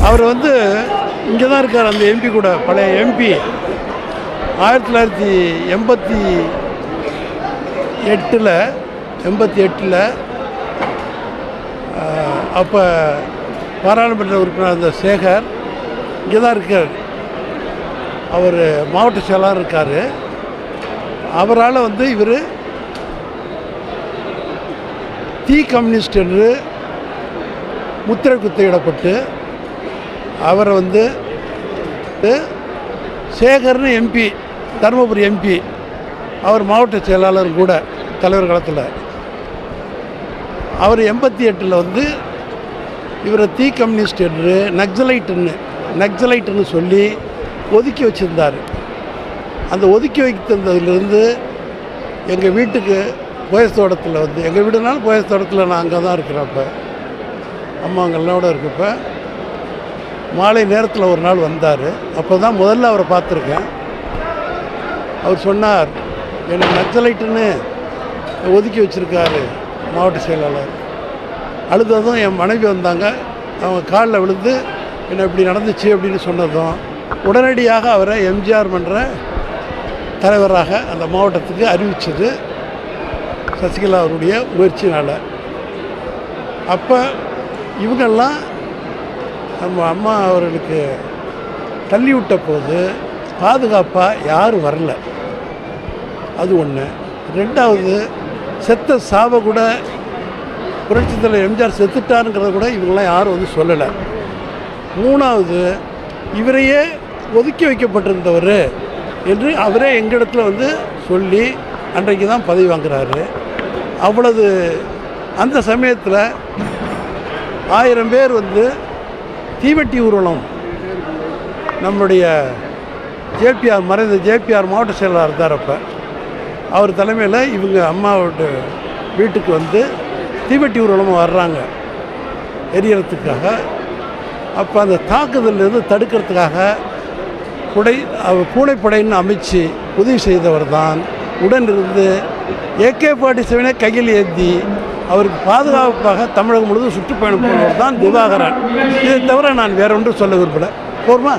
அவர் வந்து இங்கே தான் இருக்கார், அந்த எம்பி கூட, பழைய எம்பி. 1988 அப்போ பாராளுமன்ற உறுப்பினர் அந்த சேகர் இங்கே தான் இருக்கார். அவர் மாவட்ட செயலாளர் இருக்கார். அவரால் வந்து இவர் தீ கம்யூனிஸ்ட் என்று முத்திரை குத்திடப்பட்டு அவரை வந்து சேகர்னு எம்பி, தருமபுரி எம்பி, அவர் மாவட்ட செயலாளர் கூட தலைவர் காலத்தில். அவர் 88 வந்து இவரை தீ கம்யூனிஸ்ட் என்று நக்சலைட்டுன்னு சொல்லி ஒதுக்கி வச்சுருந்தார். அந்த ஒதுக்கி வைத்திருந்ததுலேருந்து எங்கள் வீட்டுக்கு போயஸ்-தோட்டத்தில் வந்து, எங்கள் வீடுனாலும் போயஸ்-தோட்டத்தில் நான் அங்கே தான் இருக்கிறேன். அப்போ அம்மா அங்கெல்லாம் இருக்கப்ப மாலை நேரத்தில் ஒரு நாள் வந்தார். அப்போ தான் முதல்ல அவரை பார்த்துருக்கேன். அவர் சொன்னார், என்னை நக்சலைட்டுன்னு ஒதுக்கி வச்சுருக்காரு மாவட்ட செயலாளர். அழுததும் என் மனைவி வந்தாங்க. அவங்க காலில் விழுந்து என்ன இப்படி நடந்துச்சு அப்படின்னு சொன்னதும் உடனடியாக அவரை எம்ஜிஆர் மன்ற தலைவராக அந்த மாவட்டத்துக்கு அறிவித்தது சசிகலா அவருடைய முயற்சினால். அப்போ இவங்கெல்லாம் நம்ம அம்மா அவர்களுக்கு தள்ளி விட்ட போது பாதுகாப்பாக யாரும் வரல. அது ஒன்று. ரெண்டாவது, செத்த சாவை கூட புரட்சித் தலைவர் எம்ஜிஆர் செத்துட்டாருங்கிறத கூட இவங்களாம் யாரும் வந்து சொல்லலை. மூணாவது, இவரையே ஒதுக்கி வைக்கப்பட்டிருந்தவர் என்று அவரே எங்களிடத்தில் வந்து சொல்லி அன்றைக்கு தான் பதவி வாங்குகிறாரு. அவ்வளவு அந்த சமயத்தில் 1000 பேர் வந்து தீவெட்டி ஊர்வலம் நம்முடைய மறைந்த ஜேபிஆர் மாவட்ட செயலாளர் இருந்தார். அப்போ அவர் தலைமையில் இவங்க அம்மாவோட வீட்டுக்கு வந்து தீவெட்டி ஊர்வலமாக வர்றாங்க எரியறதுக்காக. அப்போ அந்த தாக்குதலிருந்து தடுக்கிறதுக்காக பூனைப்படைன்னு அமைச்சு உதவி செய்தவர் தான் உடனிருந்து AK-47 கையில் ஏந்தி அவருக்கு பாதுகாப்பாக தமிழகம் முழுவதும் சுற்றுப்பயணம் போனவர் தான் திவாகரன். இதை தவிர நான் வேற ஒன்றும் சொல்ல விரும்பலை. போருமா?